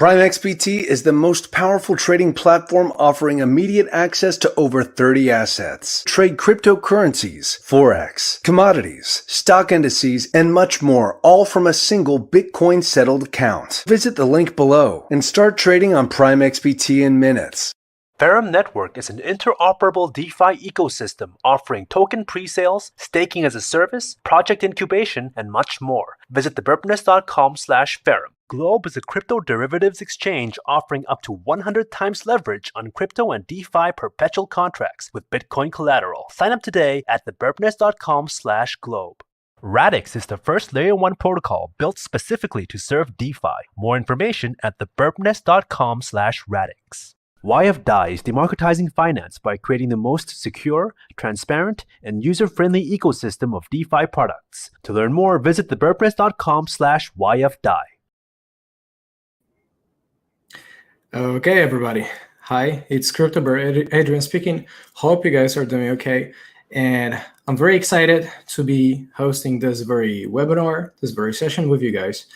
PrimeXBT is the most powerful trading platform offering immediate access to over 30 assets. Trade cryptocurrencies, forex, commodities, stock indices, and much more, all from a single Bitcoin settled account. Visit the link below and start trading on PrimeXBT in minutes. Ethereum Network is an interoperable DeFi ecosystem offering token pre-sales, staking as a service, project incubation, and much more. Visit thebirbnest.com/Ethereum. Globe is a crypto derivatives exchange offering up to 100 times leverage on crypto and DeFi perpetual contracts with Bitcoin collateral. Sign up today at thebirbnest.com/Globe. Radix is the first Layer 1 protocol built specifically to serve DeFi. More information at thebirbnest.com/Radix. YFDAI is democratizing finance by creating the most secure, transparent, and user-friendly ecosystem of DeFi products. To learn more, visit thebirbnest.com/YFDAI. Okay, everybody. Hi, it's CryptoBirb, Adrian speaking. Hope you guys are doing okay. And I'm very excited to be hosting this very webinar, this very session with you guys.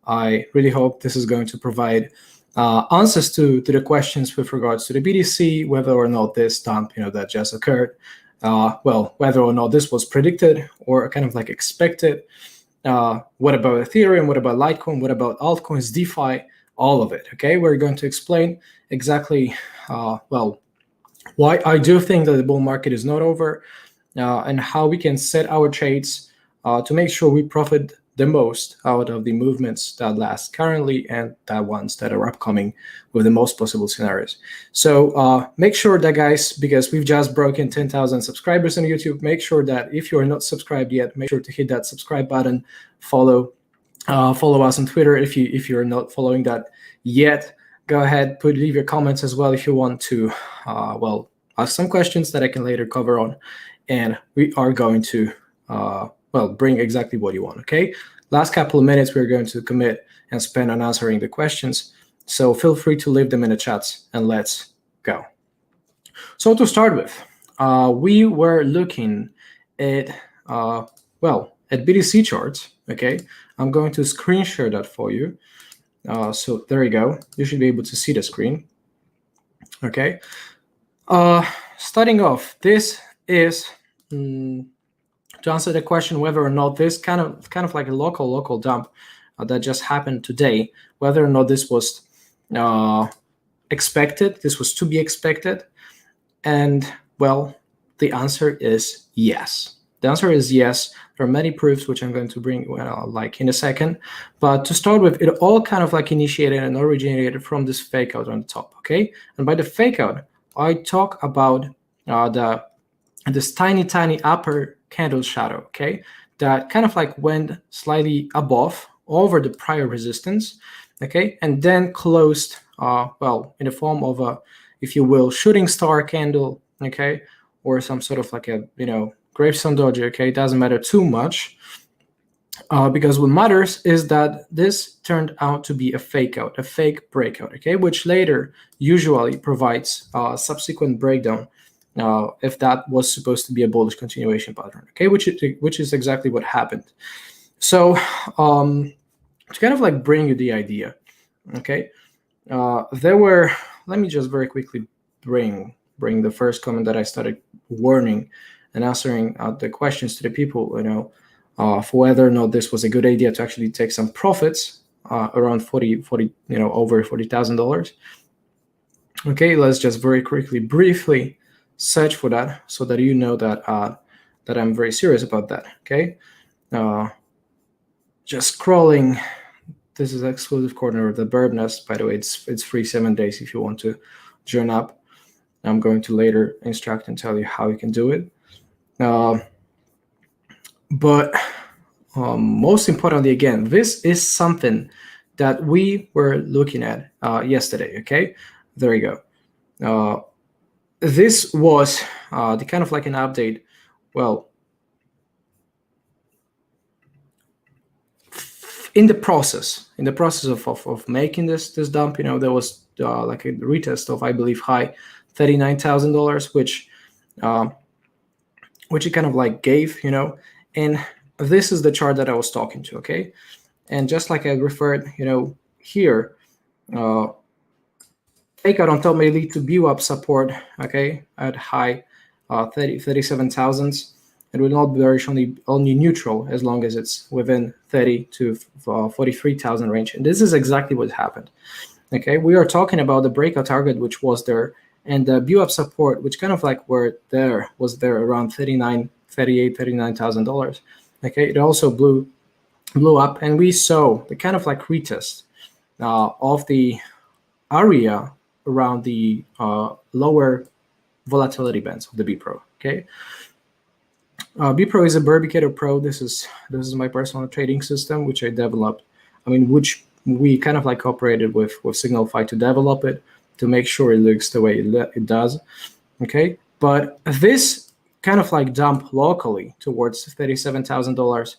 I really hope this is going to provide answers to the questions with regards to the BTC, whether or not this dump, that just occurred, whether or not this was predicted or kind of like expected. What about Ethereum? What about Litecoin? What about altcoins, DeFi? All of it. Okay, we're going to explain exactly, why I do think that the bull market is not over, and how we can set our trades to make sure we profit the most out of the movements that last currently and the ones that are upcoming with the most possible scenarios. So make sure that, guys, because we've just broken 10,000 subscribers on YouTube, make sure that if you are not subscribed yet, make sure to hit that subscribe button, follow us on Twitter if you're not following that yet. Go ahead, leave your comments as well if you want to ask some questions that I can later cover on, and we are going to bring exactly what you want. Okay, last couple of minutes we're going to commit and spend on answering the questions, so feel free to leave them in the chats and let's go. So to start with, we were looking at BTC charts. Okay, I'm going to screen share that for you. So there you go. You should be able to see the screen. Okay. Starting off, this is to answer the question whether or not this kind of like a local dump that just happened today, whether or not this was expected, this was to be expected, and well, the answer is yes. The answer is yes. There are many proofs which I'm going to bring like in a second. But to start with, it all kind of like initiated and originated from this fake out on the top, okay? And by the fake out, I talk about this tiny upper candle shadow, okay? That kind of like went slightly above over the prior resistance, okay? And then closed, in the form of a, if you will, shooting star candle, okay? Or some sort of like a, gravestone doji, okay? It doesn't matter too much because what matters is that this turned out to be a fake out, a fake breakout, okay? Which later usually provides a subsequent breakdown if that was supposed to be a bullish continuation pattern, okay? Which is exactly what happened. So to kind of like bring you the idea, okay? Let me just very quickly bring the first comment that I started warning and answering the questions to the people, for whether or not this was a good idea to actually take some profits around over $40,000. Okay, let's just very quickly, briefly search for that so that you know that that I'm very serious about that. Okay, just scrolling. This is exclusive corner of the Birb Nest. By the way, it's free 7 days if you want to join up. I'm going to later instruct and tell you how you can do it. But most importantly, again, this is something that we were looking at yesterday. Okay, there you go. This was the kind of like an update. Well, in the process of making this dump, there was like a retest of, I believe, high $39,000, which it kind of like gave, and this is the chart that I was talking to, okay? And just like I referred, here, Takeout on top may lead to VWAP support, okay, at high 37,000s. It will not be bearish, only neutral as long as it's within 30 to 43,000 range. And this is exactly what happened. Okay, we are talking about the breakout target, which was there, and the VWAP support, which kind of like was there around $39,000. Okay, it also blew up, and we saw the kind of like retest of the area around the lower volatility bands of the BPRO. Okay, BPRO is a Birbicator Pro. This is my personal trading system, which I developed. Which we kind of like cooperated with SignalFi to develop it, to make sure it looks the way it does. Okay, but this kind of like dump locally towards $37,000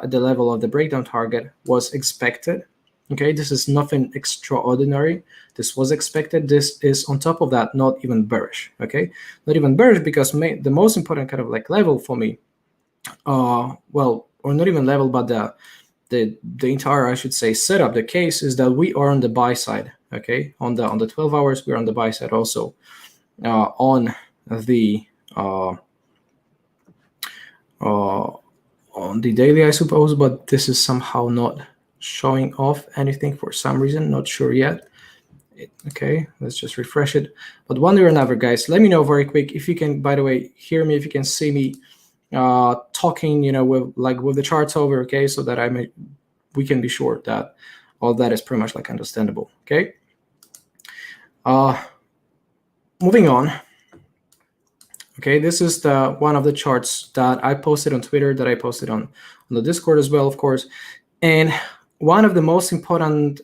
at the level of the breakdown target was expected. Okay, this is nothing extraordinary. This was expected. This is on top of that, not even bearish. Okay, not even bearish, because the most important kind of like level for me, or not even level, but the entire, I should say, setup, the case is that we are on the buy side. Okay, on the 12 hours, we're on the buy side also. On the daily, I suppose, but this is somehow not showing off anything for some reason, not sure yet. Okay, let's just refresh it. But one way or another, guys, let me know very quick if you can, by the way, hear me, if you can see me talking, with the charts over, okay, so that we can be sure that all that is pretty much like understandable. Okay, moving on. Okay, this is one of the charts that I posted on Twitter, that I posted on the Discord as well, of course. And one of the most important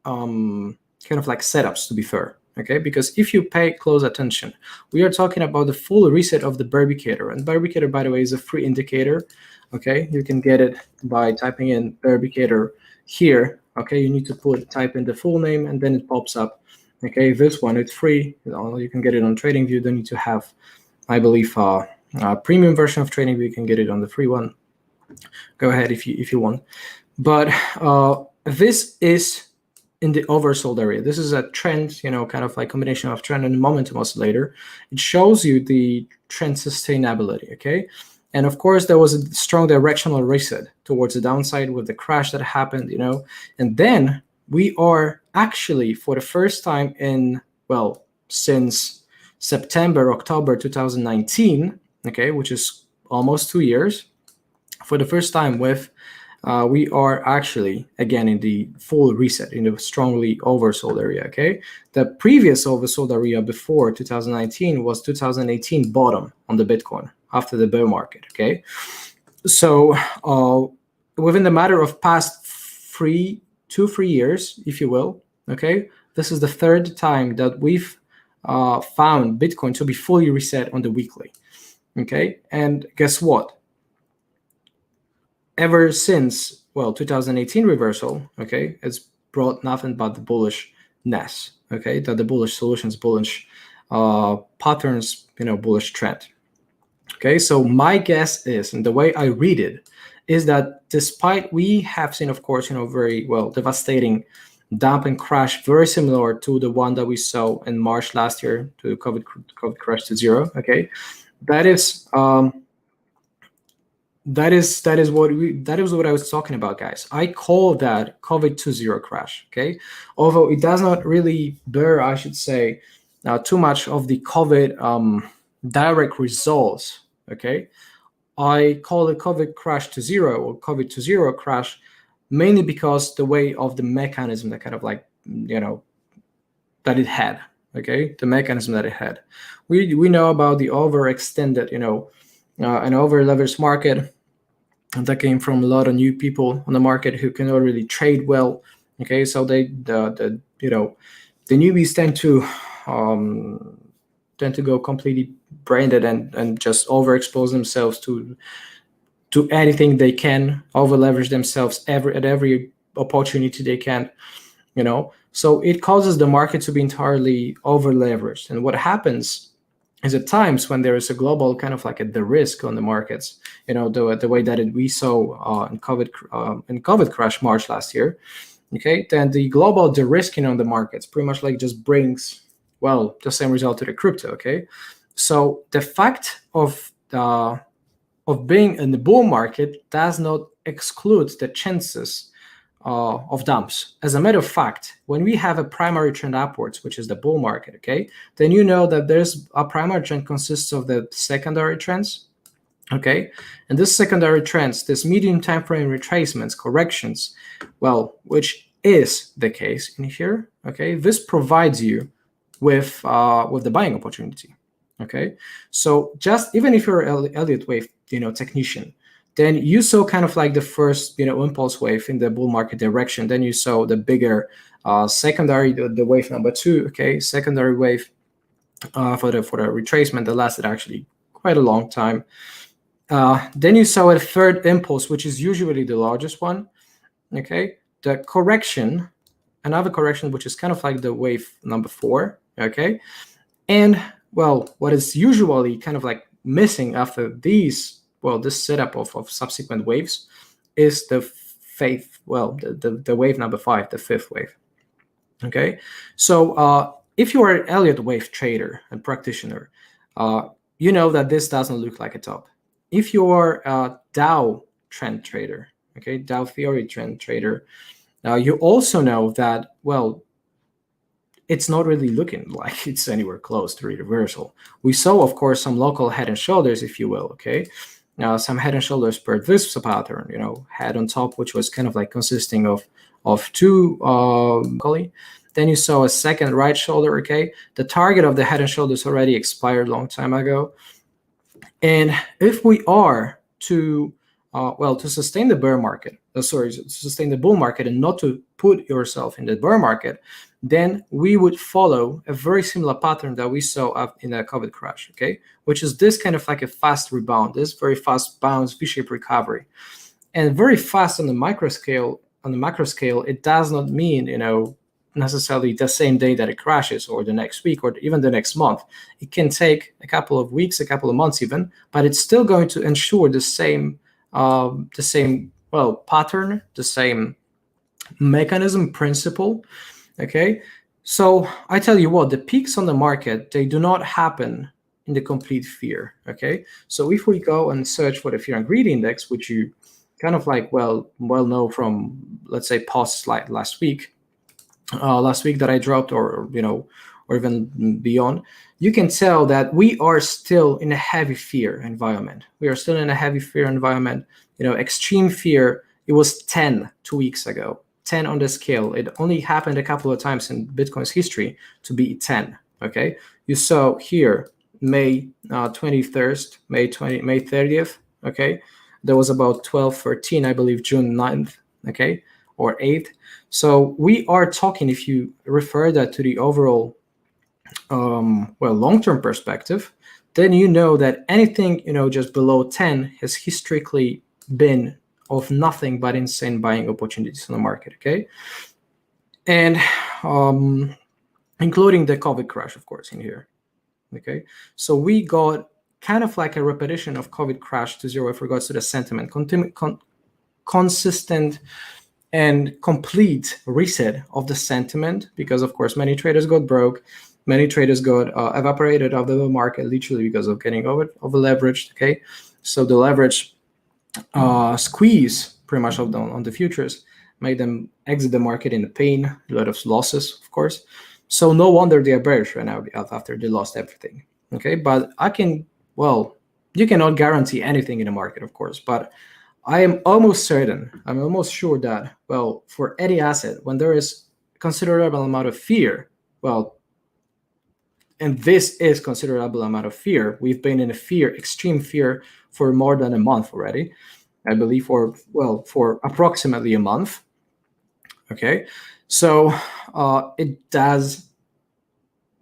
kind of like setups, to be fair, okay? Because if you pay close attention, we are talking about the full reset of the Birbicator. And Birbicator, by the way, is a free indicator, okay? You can get it by typing in Birbicator here, okay? You need to type in the full name, and then it pops up, okay? This one, it's free. You can get it on TradingView. You don't need to have, I believe, a premium version of TradingView. You can get it on the free one. Go ahead if you want. But this is in the oversold area. This is a trend, kind of like combination of trend and momentum oscillator. It shows you the trend sustainability, okay? And of course, there was a strong directional reset towards the downside with the crash that happened, And then we are actually, for the first time since September, October 2019, okay, which is almost 2 years, for the first time we are actually again in the full reset, in the strongly oversold area. Okay, the previous oversold area before 2019 was 2018 bottom on the Bitcoin after the bear market. Okay, so within the matter of past 3 years, if you will, okay, this is the third time that we've found Bitcoin to be fully reset on the weekly. Okay, and guess what? Ever since 2018 reversal, okay, it's brought nothing but the bullishness, okay, that the bullish solutions, bullish patterns, bullish trend. Okay, so my guess is, and the way I read it, is that despite we have seen, of course, very devastating dump and crash, very similar to the one that we saw in March last year, to the COVID crash to zero. Okay, that is what I was talking about, guys. I call that COVID 2.0 crash. Okay, although it does not really bear, I should say, too much of the COVID direct results. Okay, I call it COVID crash to zero, or COVID 2.0 crash, mainly because the way of the mechanism that kind of like that it had. Okay, the mechanism that it had. We know about the overextended, an over-leveraged market that came from a lot of new people on the market who cannot really trade well. Okay, so the newbies tend to go completely branded and just overexpose themselves to anything they can, over leverage themselves at every opportunity they can. So it causes the market to be entirely over leveraged. And what happens is at times when there is a global kind of like the risk on the markets, the way that we saw in COVID crash March last year, okay, then the global de-risking on the markets pretty much like just brings, well, the same result to the crypto, okay? So the fact of being in the bull market does not exclude the chances of dumps. As a matter of fact, when we have a primary trend upwards, which is the bull market, okay, then you know that there's a primary trend consists of the secondary trends, okay, and this secondary trends, this medium time frame retracements, corrections, well, which is the case in here, okay, this provides you with the buying opportunity. Okay, so just even if you're an Elliott Wave, technician, then you saw kind of like the first, impulse wave in the bull market direction. Then you saw the bigger secondary, the wave number 2. Okay, secondary wave for the retracement that lasted actually quite a long time. Then you saw a third impulse, which is usually the largest one. Okay, the correction, another correction, which is kind of like the wave number 4. Okay, and well, what is usually kind of like missing after these, well, this setup of subsequent waves is the the wave number 5, the 5th wave. Okay, so if you are an Elliott Wave trader and practitioner, you know that this doesn't look like a top. If you are a Dow trend trader, okay, Dow theory trend trader, you also know that, well, it's not really looking like it's anywhere close to reversal. We saw, of course, some local head and shoulders, if you will, okay? Some head and shoulders per this pattern, head on top, which was kind of like consisting of 2, then you saw a second right shoulder, okay? The target of the head and shoulders already expired a long time ago. And if we are to sustain the bear market, to sustain the bull market and not to put yourself in the bear market, then we would follow a very similar pattern that we saw in the COVID crash, okay? Which is this kind of like a fast rebound, this very fast bounce, V-shaped recovery. And very fast on the micro scale, on the macro scale, it does not mean, necessarily the same day that it crashes or the next week or even the next month. It can take a couple of weeks, a couple of months even, but it's still going to ensure the same pattern, the same mechanism, principle. Okay, so I tell you what, the peaks on the market, they do not happen in the complete fear. Okay, so if we go and search for the fear and greed index, which you kind of like well know from, let's say, posts like last week that I dropped, or even beyond, you can tell that we are still in a heavy fear environment. We are still in a heavy fear environment. Extreme fear, it was 10 2 weeks ago. 10 on the scale. It only happened a couple of times in Bitcoin's history to be 10. Okay, you saw here May 23rd, May 30th. Okay, there was about 12, 13, I believe, June 9th. Okay, or 8th. So we are talking, if you refer that to the overall long-term perspective, then you know that anything just below 10 has historically been of nothing but insane buying opportunities on the market, okay? And including the COVID crash, of course, in here, okay? So we got kind of like a repetition of COVID crash to zero with regards to the sentiment, consistent and complete reset of the sentiment, because, of course, many traders got broke, many traders got evaporated out of the market, literally because of getting over leveraged, okay? So the leverage squeeze pretty much on the futures made them exit the market in the pain, a lot of losses, of course. So no wonder they are bearish right now after they lost everything. Okay, but you cannot guarantee anything in the market, of course, but I am almost certain, I'm almost sure that, for any asset, when there is considerable amount of fear, and this is considerable amount of fear, we've been in a extreme fear for more than a month already, I believe, for approximately a month. Okay, so it does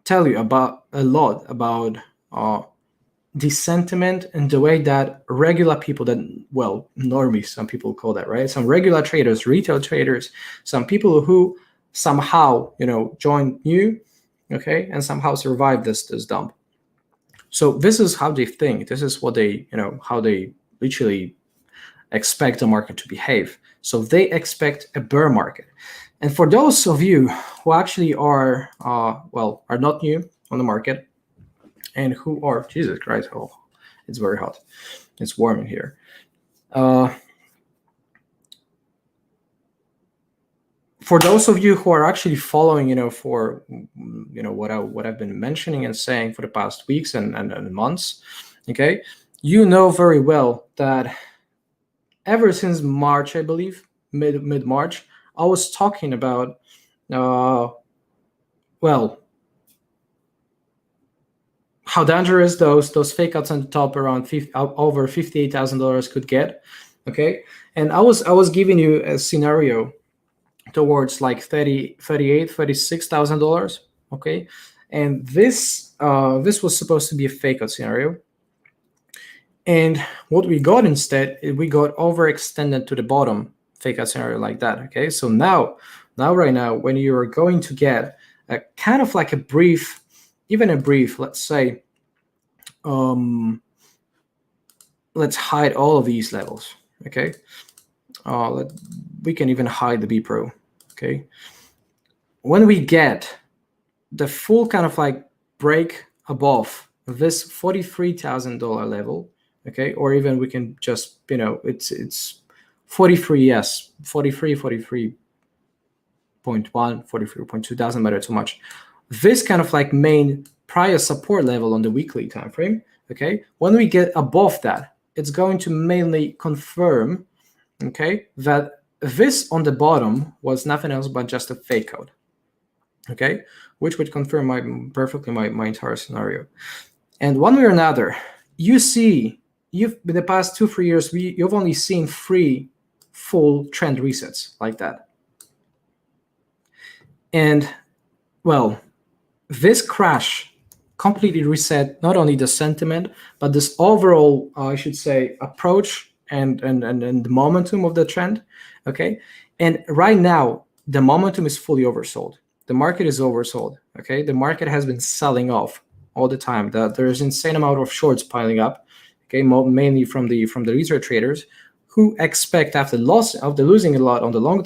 tell you a lot about the sentiment and the way that regular people, normies, some people call that, right? Some regular traders, retail traders, some people who somehow, joined new, okay, and somehow survived this dump. So this is how they think. This is what they, how they literally expect the market to behave. So they expect a bear market. And for those of you who actually are not new on the market, and who are, Jesus Christ, oh, it's very hot. It's warm in here. For those of you who are actually following, what I've been mentioning and saying for the past weeks and months, okay, you know very well that ever since March, I believe, mid-March, I was talking about, how dangerous those fake outs on the top around over $58,000 could get, okay? And I was giving you a scenario towards like $36,000, okay? And this was supposed to be a fake out scenario. And what we got instead, we got overextended to the bottom fake out scenario like that, okay? So right now, when you are going to get a kind of like a brief, let's say, let's hide all of these levels, okay? We can even hide the B Pro, okay? When we get the full kind of like break above this $43,000 level, okay, or even we can just, it's 43, yes, 43, 43.1, 43.2, doesn't matter too much. This kind of like main prior support level on the weekly time frame, okay, when we get above that, it's going to mainly confirm, okay, that this on the bottom was nothing else but just a fake out, okay, which would confirm perfectly my entire scenario. And one way or another, you've in the past 2-3 years, you've only seen 3 full trend resets like that. And well, this crash completely reset not only the sentiment, but this overall, I should say, approach and the momentum of the trend, okay? And right now, the momentum is fully oversold. The market is oversold, okay? The market has been selling off all the time. There's insane amount of shorts piling up, okay, mainly from the retail traders who expect after losing a lot on the long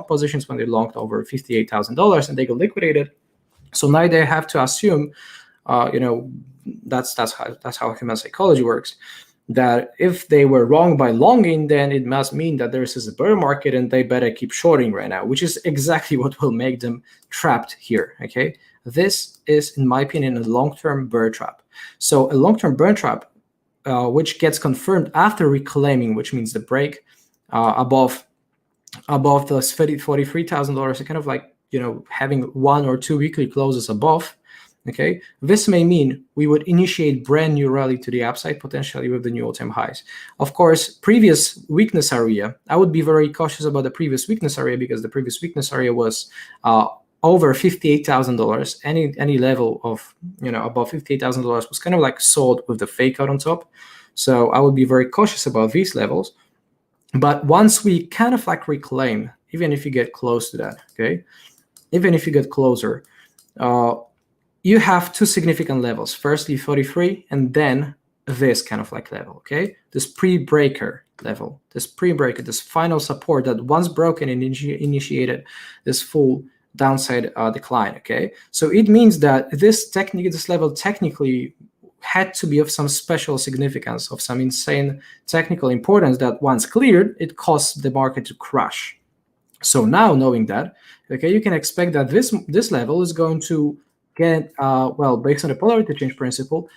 positions when they longed over $58,000 and they got liquidated. So now they have to assume, that's how human psychology works, that if they were wrong by longing, then it must mean that there is a bear market and they better keep shorting right now, which is exactly what will make them trapped here, okay? This is, in my opinion, a long-term bear trap. So a long-term bear trap, which gets confirmed after reclaiming, which means the break above those $43,000, kind of like, having 1 or 2 weekly closes above, okay? This may mean we would initiate brand new rally to the upside, potentially with the new all-time highs. Of course, previous weakness area, I would be very cautious about the previous weakness area because the previous weakness area was over $58,000. Any level of, above $58,000 was kind of like sold with the fake out on top. So I would be very cautious about these levels. But once we kind of like reclaim, even if you get close to that, okay? Even if you get closer, you have 2 significant levels. Firstly, 43, and then this kind of like level, okay? This pre-breaker level, this final support that once broken and initiated this full downside decline, okay? So it means that this level technically had to be of some special significance, of some insane technical importance that once cleared, it caused the market to crash. So now knowing that, okay, you can expect that this level is going to get, based on the polarity change principle,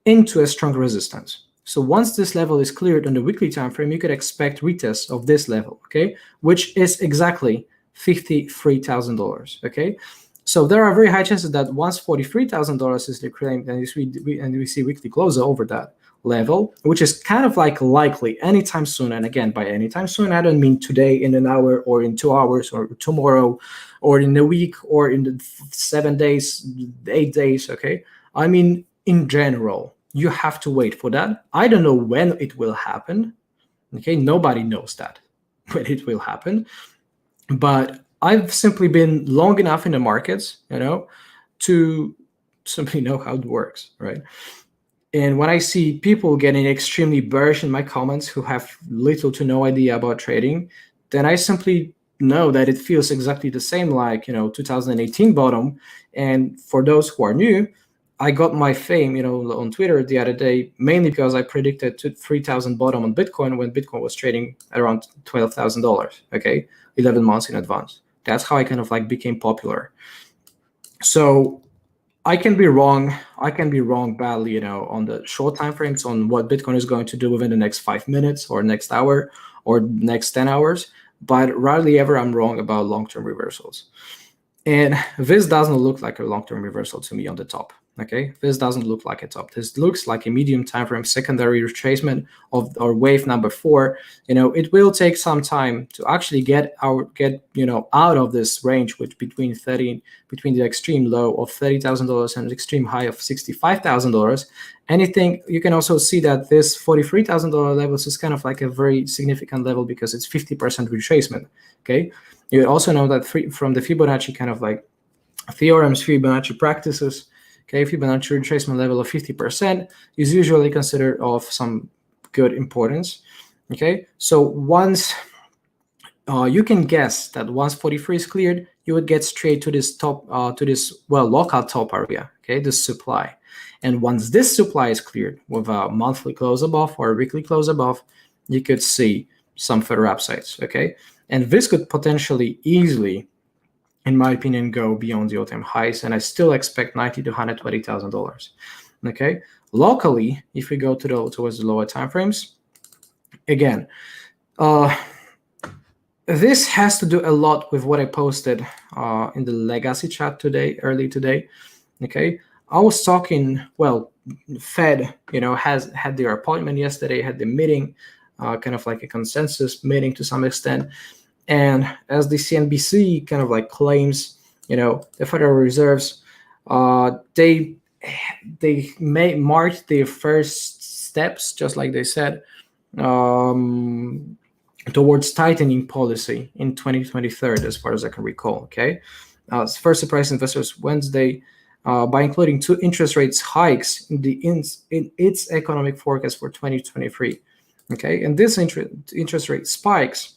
into a strong resistance. So once this level is cleared on the weekly time frame, you could expect retests of this level, okay, which is exactly $53,000, okay? So there are very high chances that once $43,000 is reclaimed and we see weekly close over that level, which is kind of like likely anytime soon. And again, by anytime soon, I don't mean today, in an hour, or in 2 hours, or tomorrow, or in a week, or in 7 days, 8 days, okay? I mean, in general, you have to wait for that. I don't know when it will happen, okay? Nobody knows that, when it will happen. But I've simply been long enough in the markets, to simply know how it works, right? And when I see people getting extremely bearish in my comments who have little to no idea about trading, then I simply know that it feels exactly the same like 2018 bottom. And for those who are new, I got my fame on Twitter the other day mainly because I predicted 3,000 bottom on Bitcoin when Bitcoin was trading at around $12,000. Okay, 11 months in advance. That's how I kind of like became popular. So I can be wrong. I can be wrong badly, on the short time frames on what Bitcoin is going to do within the next 5 minutes or next hour or next 10 hours. But rarely ever I'm wrong about long-term reversals. And this doesn't look like a long-term reversal to me on the top. Okay, this doesn't look like a top. This looks like a medium time frame secondary retracement of our wave number 4. It will take some time to actually get out of this range, which between the extreme low of $30,000 and the extreme high of $65,000. Anything you can also see that this $43,000 levels is kind of like a very significant level because it's 50% retracement. Okay, you also know that from the Fibonacci kind of like theorems, Fibonacci practices. Okay, Fibonacci retracement level of 50% is usually considered of some good importance. Okay, so once you can guess that once 43 is cleared, you would get straight to this top, local top area. Okay, this supply, and once this supply is cleared with a monthly close above or a weekly close above, you could see some further upsides. Okay, and this could potentially easily, in my opinion, go beyond the all-time highs, and I still expect $90,000 to $120,000. Okay, locally, if we go towards the lower time frames, again, this has to do a lot with what I posted in the legacy chat early today. Okay, I was talking. Well, Fed, has had their appointment yesterday, had the meeting, kind of like a consensus meeting to some extent. And as the CNBC kind of like claims, the Federal Reserves, they may mark their first steps, just like they said, towards tightening policy in 2023, as far as I can recall. Okay, first surprise investors Wednesday by including 2 interest rates hikes in its economic forecast for 2023. Okay, and this interest rate spikes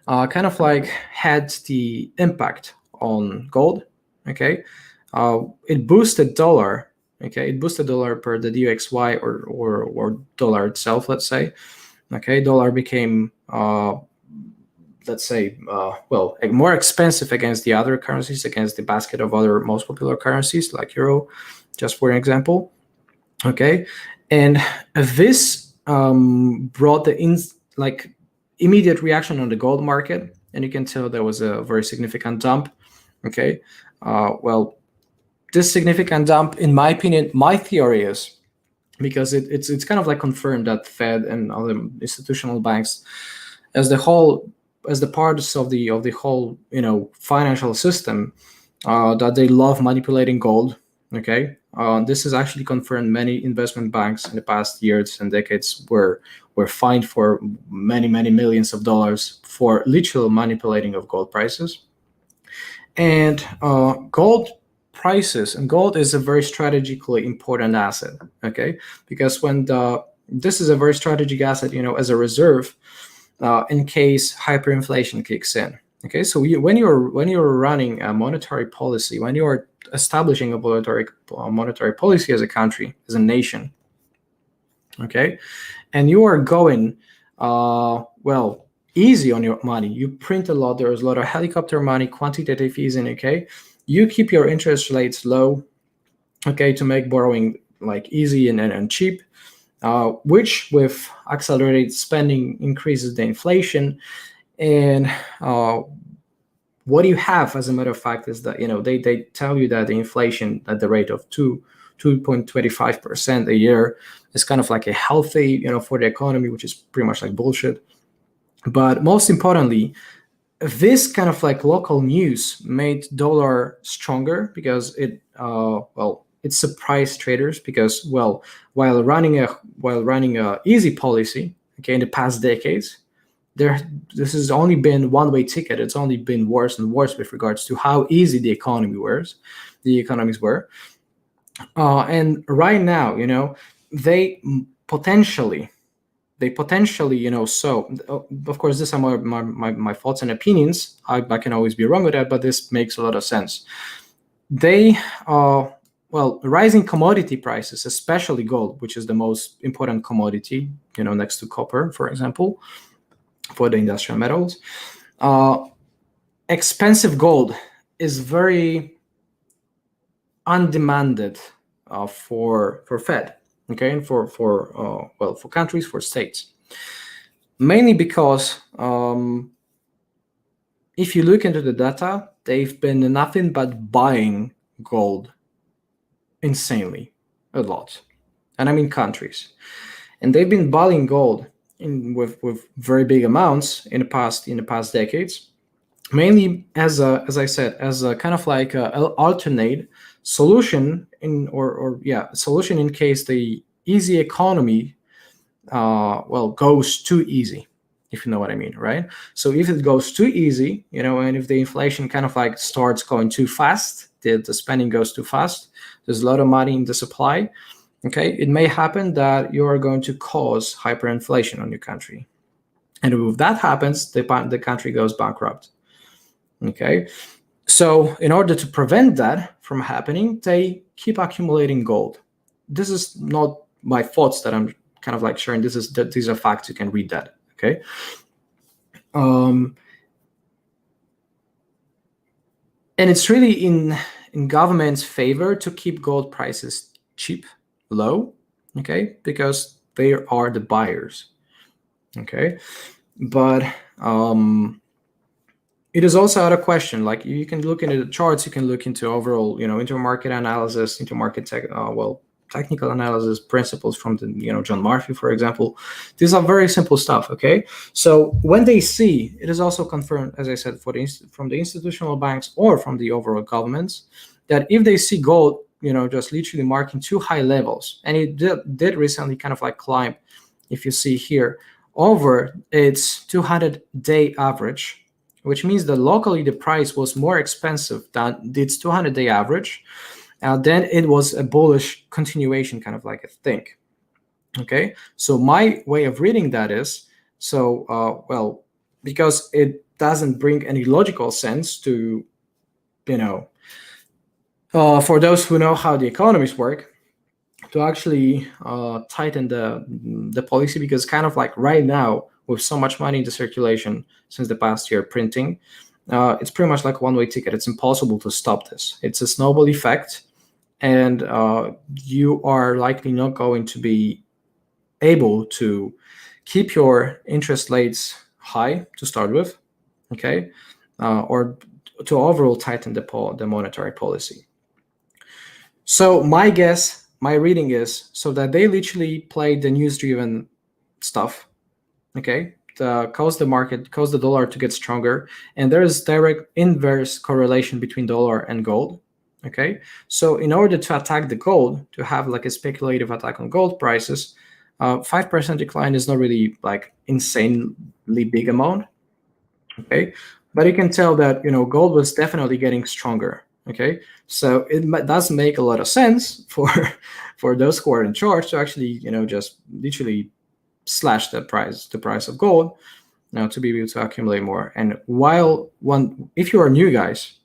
kind of like had the impact on gold. Okay, it boosted dollar. Okay, it boosted dollar per the DXY or dollar itself. Let's say, okay, dollar became let's say more expensive against the other currencies, against the basket of other most popular currencies like euro, just for an example. Okay, and this brought the immediate reaction on the gold market, and you can tell there was a very significant dump. Okay, this significant dump, in my opinion, my theory is because it's kind of like confirmed that Fed and other institutional banks, as the parts of the whole financial system, that they love manipulating gold. Okay, this is actually confirmed. Many investment banks in the past years and decades were fined for many millions of dollars for literal manipulating of gold prices. And gold prices, and gold is a very strategically important asset. Okay, because this is a very strategic asset, as a reserve in case hyperinflation kicks in. Okay, so when you're running a monetary policy, when you are establishing a monetary policy as a country, as a nation, okay, and you are going easy on your money, you print a lot, there's a lot of helicopter money, quantitative easing. Okay, you keep your interest rates low, okay, to make borrowing like easy and cheap, which with accelerated spending increases the inflation. And what you have, as a matter of fact, is that they tell you that the inflation at the rate of 2.25% a year is kind of like a healthy, for the economy, which is pretty much like bullshit. But most importantly, this kind of like local news made dollar stronger because it surprised traders because while running a easy policy, okay, in the past decades, this has only been one-way ticket. It's only been worse and worse with regards to how easy the economies were. And right now, they potentially they potentially, so of course, these are my thoughts and opinions. I can always be wrong with that, but this makes a lot of sense. They rising commodity prices, especially gold, which is the most important commodity, next to copper, for example, for the industrial metals. Expensive gold is very undemanded for Fed, okay, and for countries, for states, mainly because if you look into the data, they've been nothing but buying gold insanely a lot, and I mean countries, and they've been buying gold with very big amounts in the past decades, mainly as a kind of like a alternate solution solution in case the easy economy goes too easy, if you know what I mean, right? So if it goes too easy, and if the inflation kind of like starts going too fast, the spending goes too fast, there's a lot of money in the supply, okay, it may happen that you are going to cause hyperinflation on your country, and if that happens, the country goes bankrupt. Okay, so in order to prevent that from happening, they keep accumulating gold. This is not my thoughts that I'm kind of like sharing. These are facts. You can read that. Okay. And it's really in government's favor to keep gold prices cheap, low. Okay, because they are the buyers. Okay, but it is also out of question. Like, you can look into the charts, you can look into overall, intermarket analysis, technical analysis principles from the, John Murphy, for example. These are very simple stuff. Okay, so when they see, it is also confirmed, as I said, from the institutional banks or from the overall governments, that if they see gold, just literally marking too high levels, and it did recently kind of like climb, if you see here, over its 200-day average, which means that locally the price was more expensive than its 200-day average, then it was a bullish continuation, kind of like a thing. Okay, so my way of reading that is, because it doesn't bring any logical sense to, for those who know how the economies work, to actually tighten the policy, because kind of like right now, with so much money in the circulation since the past year printing, it's pretty much like a one-way ticket. It's impossible to stop this. It's a snowball effect, and you are likely not going to be able to keep your interest rates high to start with, okay, or to overall tighten the monetary policy. So my reading is, so that they literally play the news-driven stuff, okay, cause the dollar to get stronger, and there is direct inverse correlation between dollar and gold. Okay, so in order to attack the gold, to have like a speculative attack on gold prices, 5% decline is not really like insanely big amount. Okay, but you can tell that gold was definitely getting stronger. Okay, so it does make a lot of sense for those who are in charge to actually just literally slash the price of gold now to be able to accumulate more. And if you are new guys,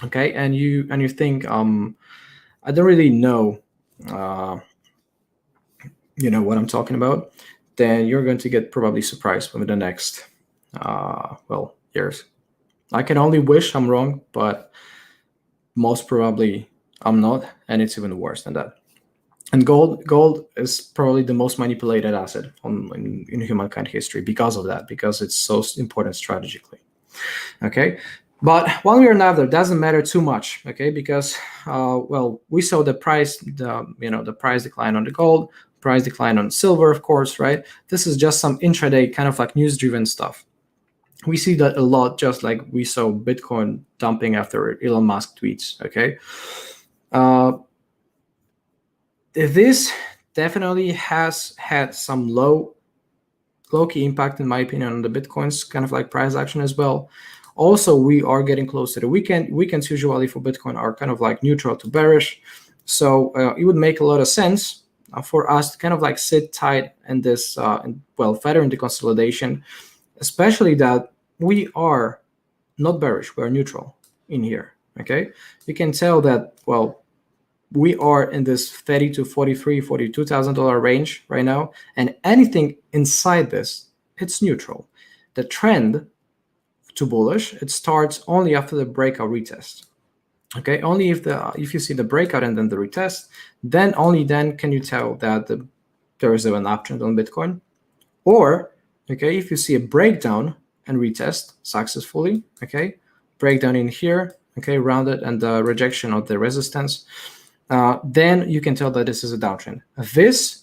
okay, and you think I don't really know what I'm talking about, then you're going to get probably surprised over the next years. I can only wish I'm wrong, but most probably I'm not, and it's even worse than that. And gold is probably the most manipulated asset in humankind history because of that, because it's so important strategically. Okay, but one way or another, doesn't matter too much. Okay, because we saw the price decline on the gold, price decline on silver, of course, right? This is just some intraday kind of like news-driven stuff. We see that a lot, just like we saw Bitcoin dumping after Elon Musk tweets. Okay. This definitely has had some low-key impact, in my opinion, on the Bitcoin's kind of like price action as well. Also, we are getting close to the weekend. Weekends usually for Bitcoin are kind of like neutral to bearish. So it would make a lot of sense for us to kind of like sit tight in this, further into consolidation, especially that we are not bearish, we're neutral in here, okay? You can tell that, well, we are in this $30,000 to $43,000, $42,000 range right now, and anything inside this, it's neutral. The trend to bullish, it starts only after the breakout retest. Okay, only if you see the breakout and then the retest, then only then can you tell that there is an uptrend on Bitcoin. Or, okay, if you see a breakdown and retest successfully, okay, breakdown in here, okay, rounded and the rejection of the resistance, then you can tell that this is a downtrend.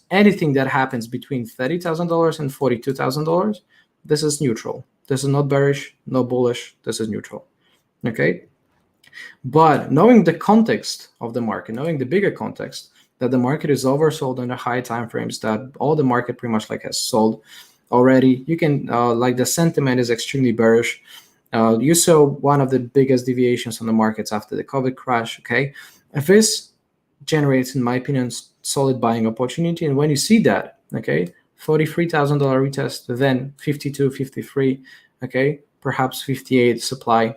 Anything that happens between $30,000 and $42,000, this is neutral. This is not bearish, no bullish, this is neutral, okay? But knowing the context of the market, knowing the bigger context, that the market is oversold on the high time frames, that all the market pretty much like has sold already, you can, like the sentiment is extremely bearish. You saw one of the biggest deviations on the markets after the COVID crash, okay? If this generates, in my opinion, solid buying opportunity, and when you see that, okay, $43,000 retest, then 52, 53, okay, perhaps 58 supply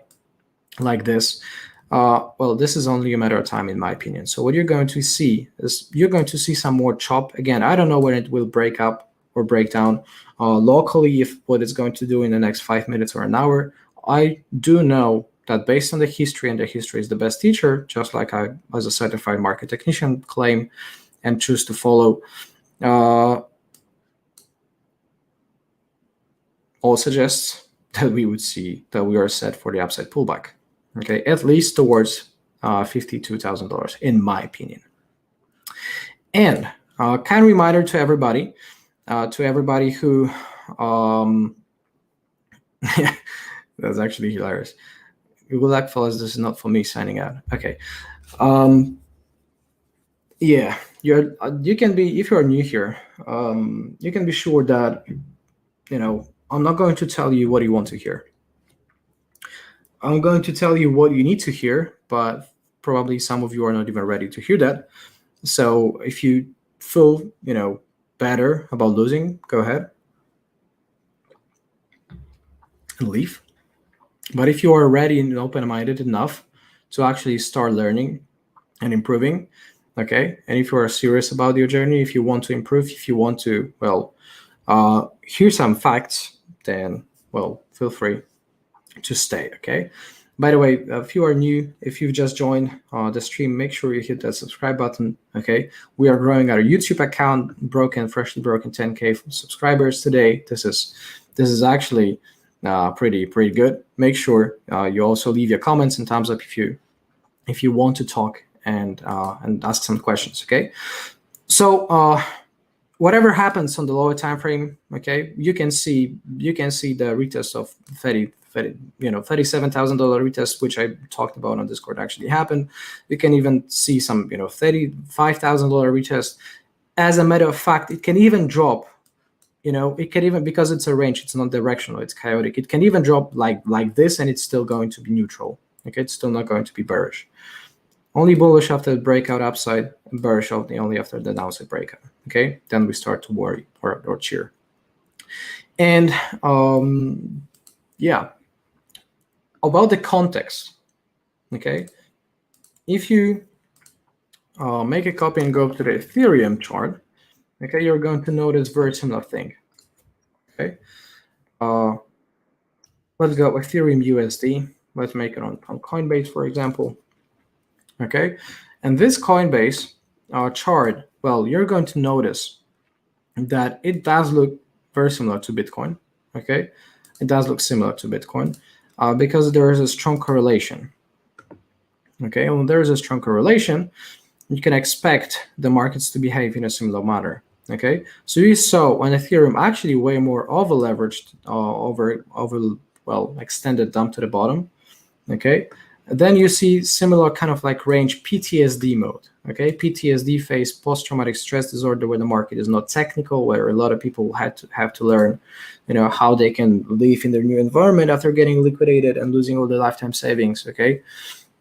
like this. Well, this is only a matter of time, in my opinion. So what you're going to see is you're going to see some more chop. Again, I don't know when it will break up or break down locally, if what it's going to do in the next 5 minutes or an hour. I do know that based on the history, and the history is the best teacher, just like I, as a certified market technician, claim and choose to follow, all suggests that we would see that we are set for the upside pullback, okay, at least towards $52,000, in my opinion. And kind reminder to everybody who, that's actually hilarious. Good luck, fellas. This is not for me signing out. Okay. Yeah, you can be, if you're new here, you can be sure that, I'm not going to tell you what you want to hear. I'm going to tell you what you need to hear, but probably some of you are not even ready to hear that. So if you feel, better about losing, go ahead and leave. But if you are ready and open-minded enough to actually start learning and improving, okay, and if you are serious about your journey, if you want to improve, if you want to, hear some facts, then, feel free to stay, okay? By the way, if you are new, if you've just joined the stream, make sure you hit that subscribe button, okay? We are growing our YouTube account, freshly broken 10K subscribers today. This is actually pretty good. Make sure you also leave your comments and thumbs up if you want to talk and ask some questions, okay? So whatever happens on the lower time frame, okay, you can see the retest of $37,000 retest, which I talked about on Discord, actually happened. You can even see some $35,000 retest. As a matter of fact, it can even drop. It can even, because it's a range, it's not directional, it's chaotic. It can even drop like this, and it's still going to be neutral. Okay, it's still not going to be bearish. Only bullish after the breakout upside, and bearish only after the downside breakout. Okay, then we start to worry or cheer. And yeah, about the context. Okay, if you make a copy and go to the Ethereum chart, okay, you're going to notice very similar thing. Okay, let's go Ethereum USD. Let's make it on Coinbase, for example. Okay, and this Coinbase chart, you're going to notice that it does look very similar to Bitcoin. Okay, it does look similar to Bitcoin because there is a strong correlation. Okay, when there is a strong correlation, you can expect the markets to behave in a similar manner. Okay, so you saw when Ethereum actually way more over leveraged, extended dump to the bottom. Okay, and then you see similar kind of like range PTSD mode. Okay, PTSD phase, post-traumatic stress disorder, where the market is not technical, where a lot of people have to learn, how they can live in their new environment after getting liquidated and losing all their lifetime savings. Okay,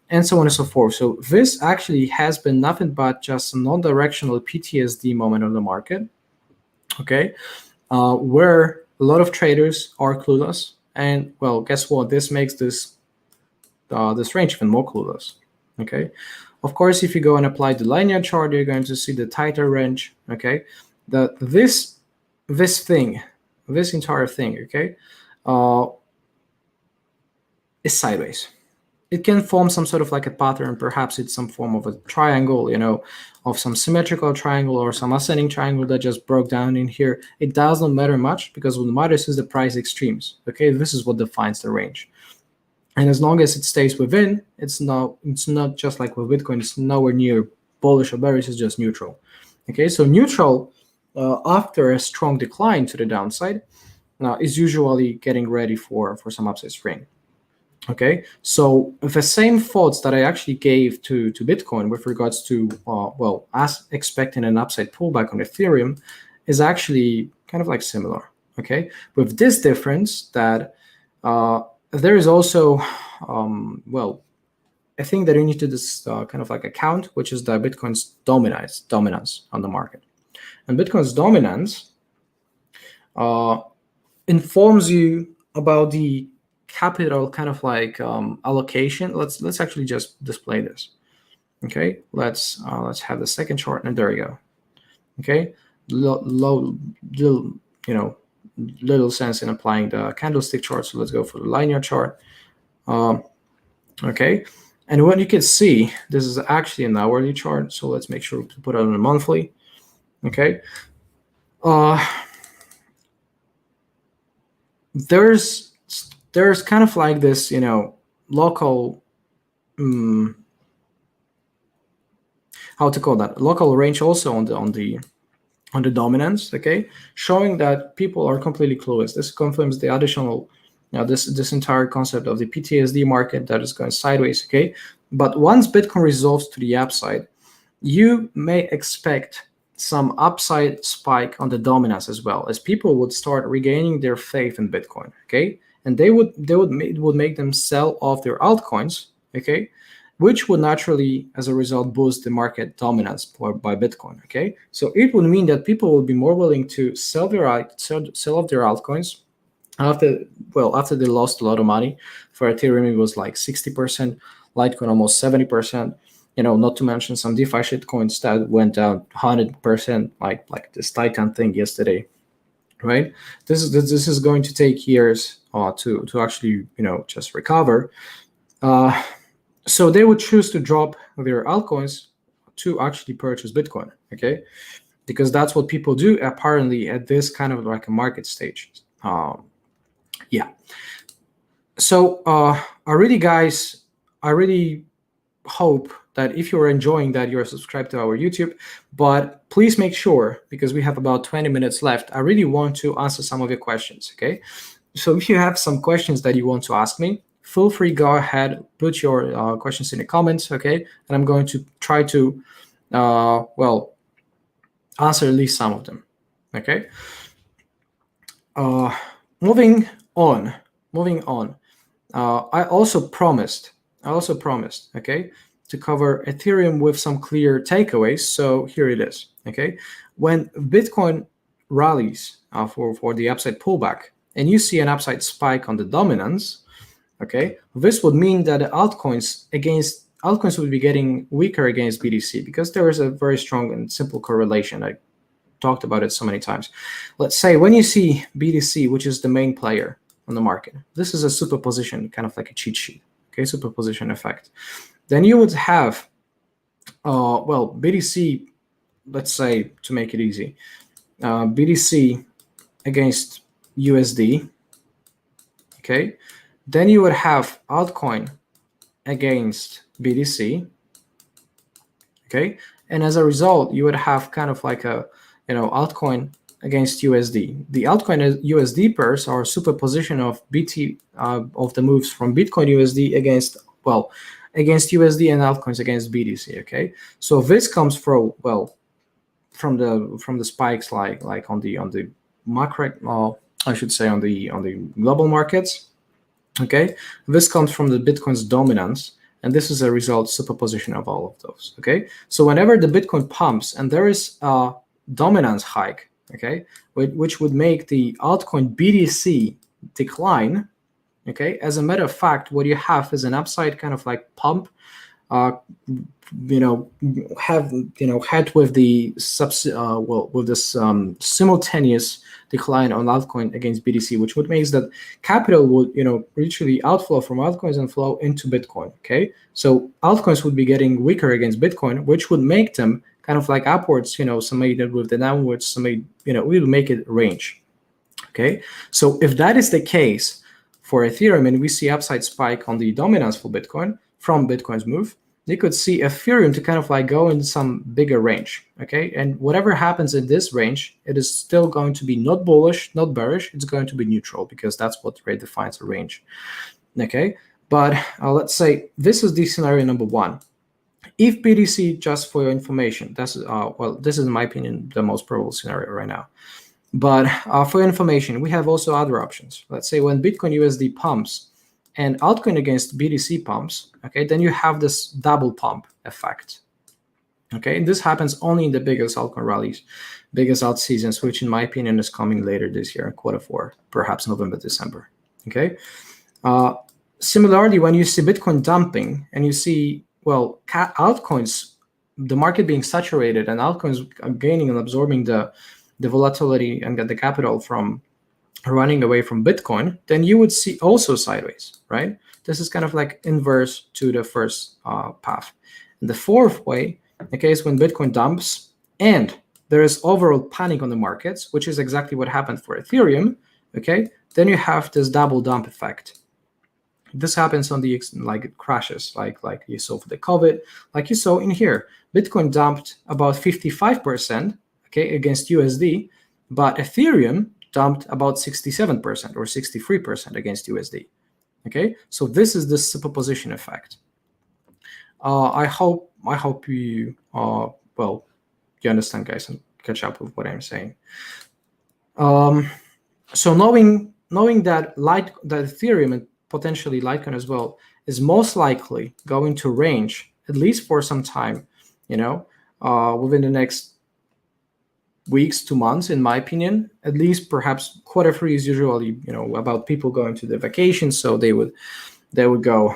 and so on and so forth. So this actually has been nothing but just a non-directional PTSD moment on the market, okay, where a lot of traders are clueless. And well, guess what? This makes this range even more clueless, okay? Of course, if you go and apply the linear chart, you're going to see the tighter range, okay? This entire thing, okay, is sideways. It can form some sort of like a pattern. Perhaps it's some form of a triangle, of some symmetrical triangle or some ascending triangle that just broke down in here. It doesn't matter much, because what matters is the price extremes, okay? This is what defines the range. And as long as it stays within, it's not just like with Bitcoin, it's nowhere near bullish or bearish, it's just neutral. Okay, so neutral after a strong decline to the downside is usually getting ready for some upside swing. Okay, so the same thoughts that I actually gave to Bitcoin with regards to, as expecting an upside pullback on Ethereum is actually kind of like similar, okay? With this difference that there is also, a thing that you need to kind of like account, which is the Bitcoin's dominance on the market. And Bitcoin's dominance informs you about the capital kind of like allocation. Let's actually just display this. Okay, let's have the second chart, and there you go. Okay, little sense in applying the candlestick chart. So let's go for the linear chart. Okay, and what you can see, this is actually an hourly chart. So let's make sure to put it on a monthly. Okay, there's kind of like this, local, how to call that, local range also on the dominance, okay, showing that people are completely clueless. This confirms the additional, this entire concept of the PTSD market that is going sideways, okay. But once Bitcoin resolves to the upside, you may expect some upside spike on the dominance as well, as people would start regaining their faith in Bitcoin, okay. And it would make them sell off their altcoins, okay, which would naturally, as a result, boost the market dominance by Bitcoin, okay. So it would mean that people will be more willing to sell off their altcoins after they lost a lot of money. For Ethereum, it was like 60%, Litecoin almost 70%. Not to mention some DeFi shitcoins that went down 100%, like this Titan thing yesterday. Right, this is going to take years to actually just recover. So they would choose to drop their altcoins to actually purchase Bitcoin, okay? Because that's what people do apparently at this kind of like a market stage. Yeah. So I really hope that if you're enjoying that, you're subscribed to our YouTube, but please make sure, because we have about 20 minutes left, I really want to answer some of your questions, okay? So if you have some questions that you want to ask me, feel free, go ahead, put your questions in the comments, okay? And I'm going to try to, answer at least some of them, okay? Moving on. I also promised, okay, to cover Ethereum with some clear takeaways. So here it is, okay? When Bitcoin rallies for the upside pullback, and you see an upside spike on the dominance, okay, this would mean that the altcoins would be getting weaker against BTC, because there is a very strong and simple correlation. I talked about it so many times. Let's say when you see BTC, which is the main player on the market, this is a superposition, kind of like a cheat sheet, okay, superposition effect. Then you would have, BTC, let's say, to make it easy, BTC against USD, okay? Then you would have altcoin against BTC, okay? And as a result, you would have kind of like a, altcoin against USD. The altcoin USD pairs are superposition of of the moves from Bitcoin USD against USD and altcoins against BTC. Okay, so this comes from the spikes like on the macro, I should say on the global markets. Okay, this comes from the Bitcoin's dominance, And this is a result superposition of all of those, okay? So whenever the Bitcoin pumps and there is a dominance hike, okay, which would make the altcoin BTC decline, okay, as a matter of fact, what you have is an upside kind of like pump, head with the simultaneous decline on altcoin against BTC, which would make that capital would literally outflow from altcoins and flow into Bitcoin. Okay, so altcoins would be getting weaker against Bitcoin, which would make them kind of like upwards, summated with the downwards summate, we will make it range. Okay, so if that is the case for Ethereum and we see upside spike on the dominance for Bitcoin from Bitcoin's move, you could see Ethereum to kind of like go in some bigger range, okay? And whatever happens in this range, it is still going to be not bullish, not bearish. It's going to be neutral because that's what rate defines a range, okay? But let's say this is the scenario number one. If BTC, just for your information, this is in my opinion the most probable scenario right now. But for your information, we have also other options. Let's say when Bitcoin USD pumps and altcoin against BTC pumps, okay, then you have this double pump effect. Okay, and this happens only in the biggest altcoin rallies, biggest alt seasons, which in my opinion is coming later this year in Q4, perhaps November, December. Okay. Similarly, when you see Bitcoin dumping and you see, altcoins, the market being saturated and altcoins are gaining and absorbing the volatility and get the capital from running away from Bitcoin, then you would see also sideways, right? This is kind of like inverse to the first path. And the fourth way, okay, is when Bitcoin dumps and there is overall panic on the markets, which is exactly what happened for Ethereum, okay? Then you have this double dump effect. This happens on the it crashes, like you saw for the COVID, like you saw in here. Bitcoin dumped about 55%, okay, against USD, but Ethereum dumped about 67% or 63% against USD. Okay, so this is the superposition effect. I hope you you understand, guys, and catch up with what I'm saying. So knowing that Ethereum and potentially Litecoin as well is most likely going to range at least for some time, within the next weeks to months, in my opinion, at least. Perhaps Q3 is usually about people going to the vacation, so they would go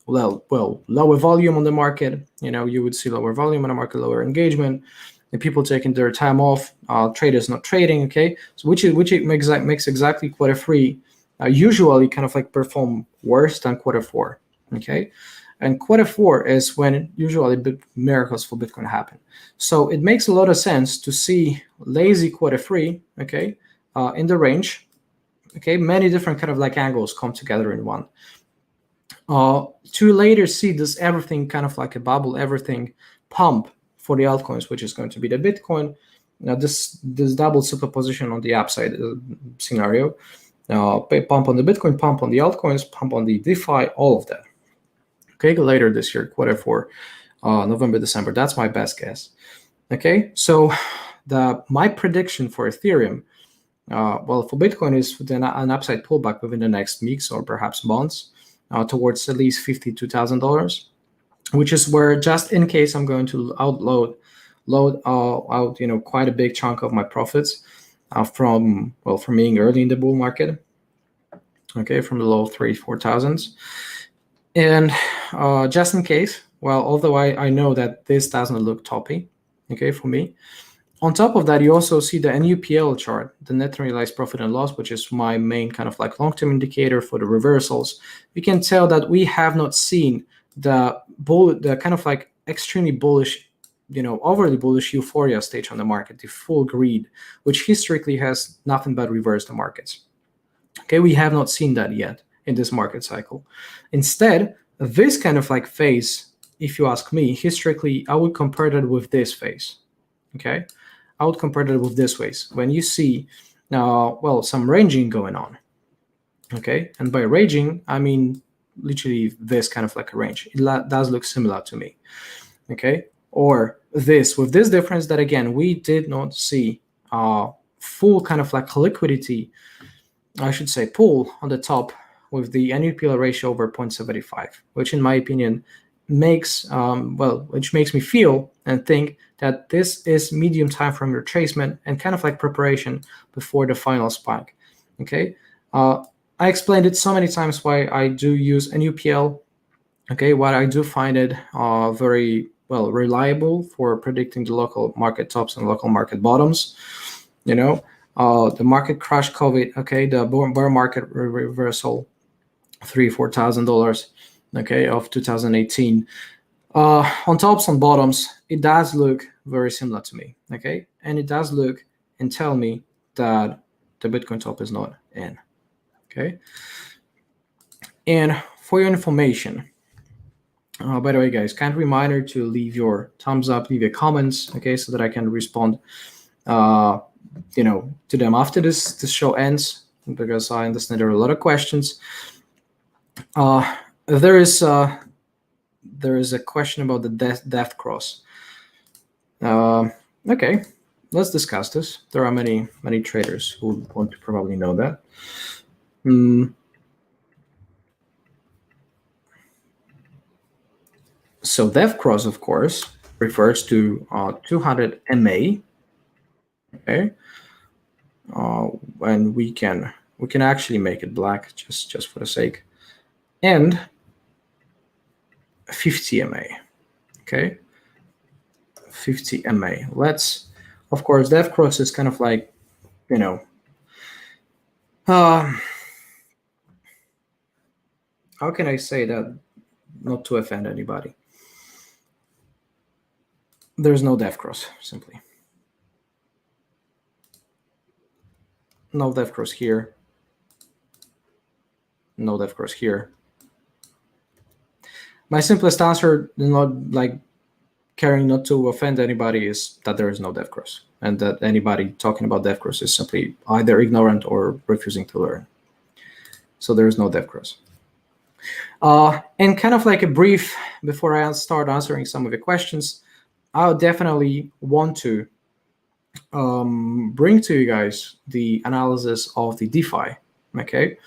lower volume on the market. You would see lower volume on the market, lower engagement, and people taking their time off, traders not trading. Okay, so which makes exactly Q3 usually kind of like perform worse than Q4. Okay. And Q4 is when usually big miracles for Bitcoin happen. So it makes a lot of sense to see lazy Q3, okay, in the range, okay, many different kind of like angles come together in one. To later see this everything kind of like a bubble, everything pump for the altcoins, which is going to be the Bitcoin. Now this double superposition on the upside scenario, pump on the Bitcoin, pump on the altcoins, pump on the DeFi, all of that. Okay, later this year, Q4, November, December. That's my best guess. Okay, so my prediction for Ethereum, for Bitcoin is an upside pullback within the next weeks or perhaps months towards at least $52,000, which is where, just in case, I'm going to load out quite a big chunk of my profits from being early in the bull market. Okay, from the low 3,000-4,000s. And just in case, although I know that this doesn't look toppy, okay, for me. On top of that, you also see the NUPL chart, the net realized profit and loss, which is my main kind of like long-term indicator for the reversals. You can tell that we have not seen the kind of like extremely bullish, overly bullish euphoria stage on the market, the full greed, which historically has nothing but reversed the markets. Okay, we have not seen that yet in this market cycle. Instead, this kind of like phase, if you ask me, historically, I would compare that with this phase. Okay, I would compare that with this phase when you see some ranging going on. Okay, and by ranging, I mean literally this kind of like a range. It does look similar to me. Okay, or this, with this difference that again we did not see full kind of like liquidity, I should say, pull on the top with the NUPL ratio over 0.75, which in my opinion makes which makes me feel and think that this is medium time frame retracement and kind of like preparation before the final spike. Okay, I explained it so many times why I do use NUPL. Okay, why I do find it very reliable for predicting the local market tops and local market bottoms. The market crash COVID, okay, the bear market reversal, $3,000-$4,000, okay, of 2018. On tops and bottoms, it does look very similar to me, okay, and it does look and tell me that the Bitcoin top is not in, okay. And for your information, by the way, guys, kind reminder to leave your thumbs up, leave your comments, okay, so that I can respond, to them after this show ends, because I understand there are a lot of questions. There is a question about the death cross. Okay, let's discuss this. There are many traders who want to probably know that. So death cross, of course, refers to 200 MA. Okay, and we can actually make it black just for the sake, and 50 MA. Okay, 50 MA. Let's, of course, death cross is kind of like, how can I say that not to offend anybody? There's no death cross, simply. No death cross here. No death cross here. My simplest answer, not like caring not to offend anybody, is that there is no death cross, and that anybody talking about death cross is simply either ignorant or refusing to learn. So there is no death cross. And kind of like a brief, before I start answering some of the questions, I definitely want to bring to you guys the analysis of the DeFi, okay?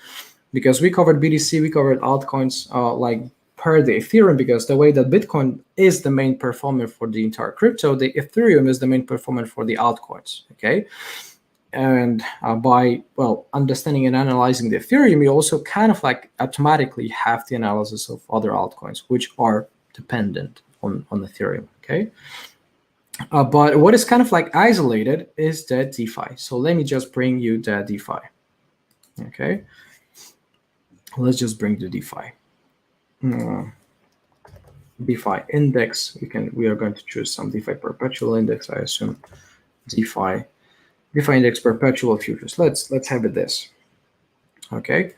Because we covered BTC, we covered altcoins, like per the Ethereum, because the way that Bitcoin is the main performer for the entire crypto, the Ethereum is the main performer for the altcoins, okay? And by, understanding and analyzing the Ethereum, you also kind of like automatically have the analysis of other altcoins, which are dependent on Ethereum, okay? But what is kind of like isolated is the DeFi. So let me just bring you the DeFi, okay? Let's just bring the DeFi. DeFi index. We are going to choose some DeFi perpetual index, I assume. DeFi index perpetual futures. Let's have it this. Okay.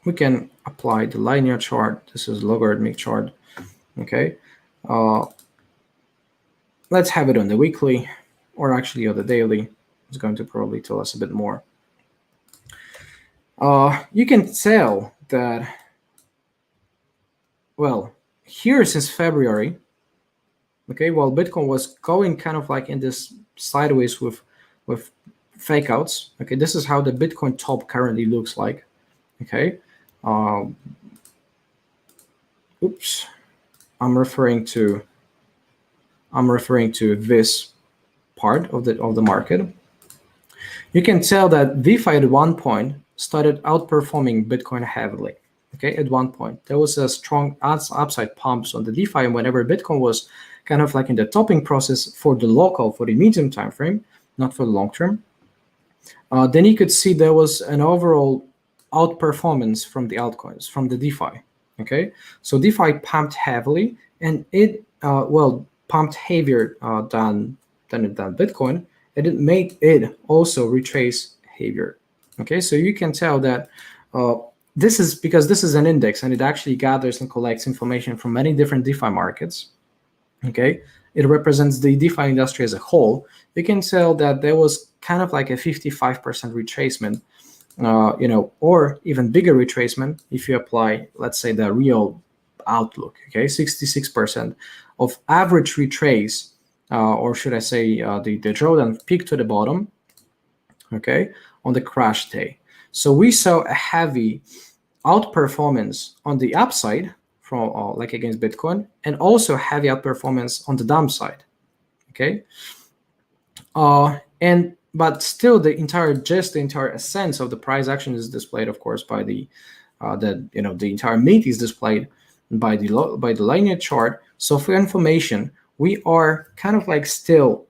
We can apply the linear chart. This is logarithmic chart. Okay. Let's have it on the weekly, or actually on the daily. It's going to probably tell us a bit more. You can tell that, here since February, okay, while Bitcoin was going kind of like in this sideways with fake outs, okay, this is how the Bitcoin top currently looks like, okay. Oops, I'm referring to this part of the market. You can tell that DeFi at one point started outperforming Bitcoin heavily. Okay, at one point there was a strong upside pumps on the DeFi, and whenever Bitcoin was kind of like in the topping process for the medium time frame, not for the long term, then you could see there was an overall outperformance from the altcoins, from the DeFi. Okay, so DeFi pumped heavily, and it pumped heavier than Bitcoin, and it made it also retrace heavier. Okay, so you can tell that this is because this is an index, and it actually gathers and collects information from many different DeFi markets. Okay, it represents the DeFi industry as a whole. You can tell that there was kind of like a 55% retracement, or even bigger retracement if you apply, let's say, the real outlook. Okay, 66% of average retrace, or should I say, the drawdown peak to the bottom, okay, on the crash day. So we saw a heavy outperformance on the upside from like against Bitcoin, and also heavy outperformance on the downside, okay. But still, the entire essence of the price action is displayed, of course, by the entire meat is displayed by the linear chart. So for information, we are kind of like still.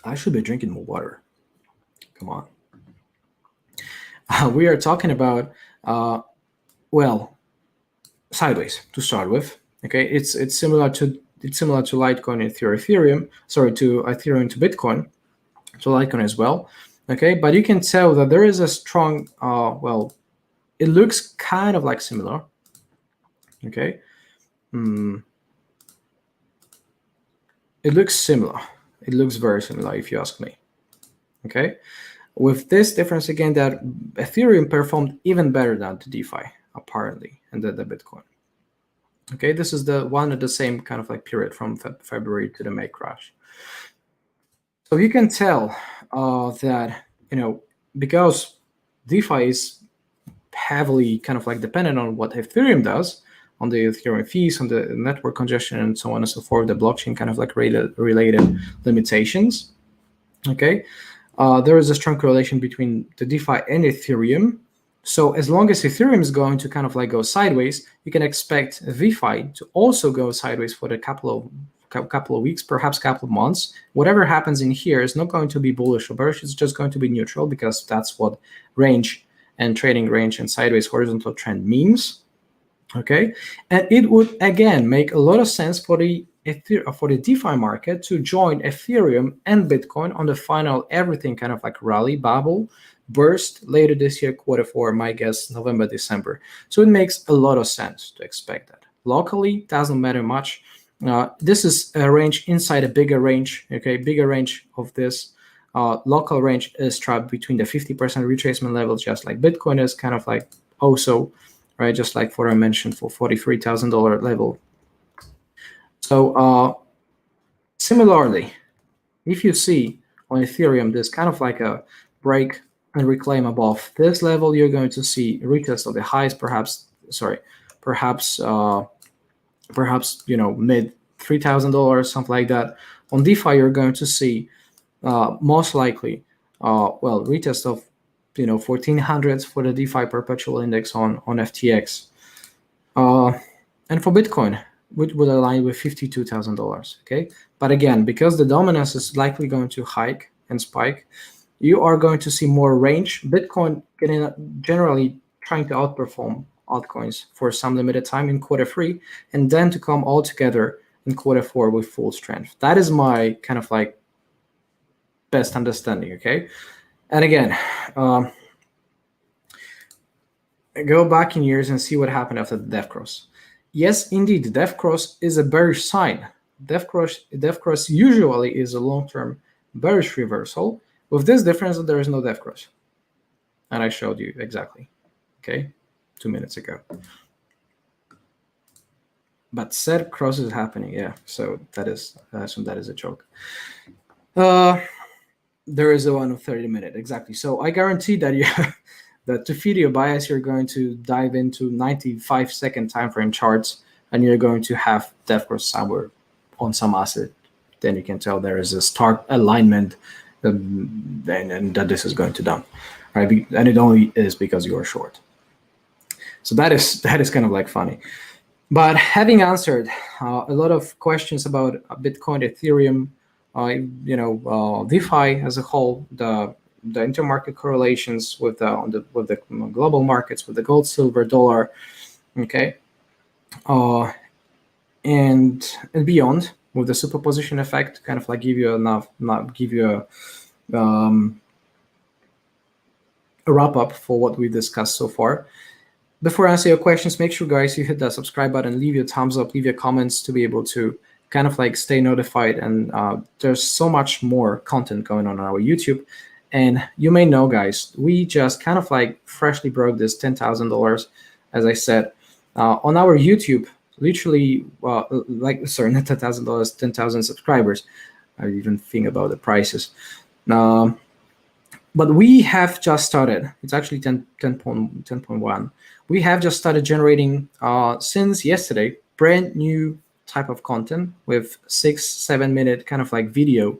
I should be drinking more water. Come on. We are talking about sideways to start with. Okay, it's similar to Litecoin and Ethereum. Sorry, to Ethereum to Bitcoin, to Litecoin as well. Okay, but you can tell that there is a strong. It looks kind of like similar. Okay, it looks similar. It looks very similar, if you ask me. Okay, with this difference again that Ethereum performed even better than the DeFi apparently, and the Bitcoin. Okay, this is the one at the same kind of like period from February to the May crash. So you can tell that, because DeFi is heavily kind of like dependent on what Ethereum does, on the Ethereum fees, on the network congestion, and so on and so forth, the blockchain kind of like related limitations. Okay, there is a strong correlation between the DeFi and Ethereum. So as long as Ethereum is going to kind of like go sideways, you can expect DeFi to also go sideways for a couple of weeks, perhaps couple of months. Whatever happens in here is not going to be bullish or bearish. It's just going to be neutral, because that's what range and trading range and sideways horizontal trend means. Okay, and it would again make a lot of sense for the DeFi market to join Ethereum and Bitcoin on the final everything kind of like rally bubble burst later this year, Q4, my guess November, December. So it makes a lot of sense to expect that. Locally, doesn't matter much. This is a range inside a bigger range. Okay, bigger range of this. Local range is trapped between the 50% retracement level, just like Bitcoin is kind of like also, right, just like what I mentioned for $43,000 level. So similarly, if you see on Ethereum, there's kind of like a break and reclaim above this level, you're going to see retest of the highs, perhaps mid $3,000, something like that. On DeFi, you're going to see most likely retest of 1400s for the DeFi perpetual index on FTX, and for Bitcoin, which would align with $52,000. Okay, but again, because the dominance is likely going to hike and spike, you are going to see more range. Bitcoin generally trying to outperform altcoins for some limited time in Q3, and then to come all together in Q4 with full strength. That is my kind of like best understanding. Okay, and again, go back in years and see what happened after the death cross. Yes, indeed, the death cross is a bearish sign. Death cross usually is a long-term bearish reversal. With this difference that there is no death cross, and I showed you exactly, okay, 2 minutes ago. But said cross is happening, yeah. So that is, I assume that is a joke. There is a one of 30 minutes exactly. So I guarantee that that to feed your bias, you're going to dive into 95-second time frame charts, and you're going to have death cross somewhere on some asset. Then you can tell there is a stark alignment. And that this is going to done, right? And it only is because you are short. So that is kind of like funny. But having answered a lot of questions about Bitcoin, Ethereum, DeFi as a whole, the intermarket correlations with the global markets, with the gold, silver, dollar, okay, and beyond, with the superposition effect, kind of like give you a wrap up for what we discussed so far. Before I answer your questions, make sure, guys, you hit that subscribe button, leave your thumbs up, leave your comments to be able to kind of like stay notified. And there's so much more content going on our YouTube. And you may know, guys, we just kind of like freshly broke this $10,000, as I said, on our YouTube. Literally, not $10,000, 10,000 subscribers. I even think about the prices. But we have just started. It's actually 10.1. We have just started generating since yesterday brand new type of content with 6-7 minute kind of like video,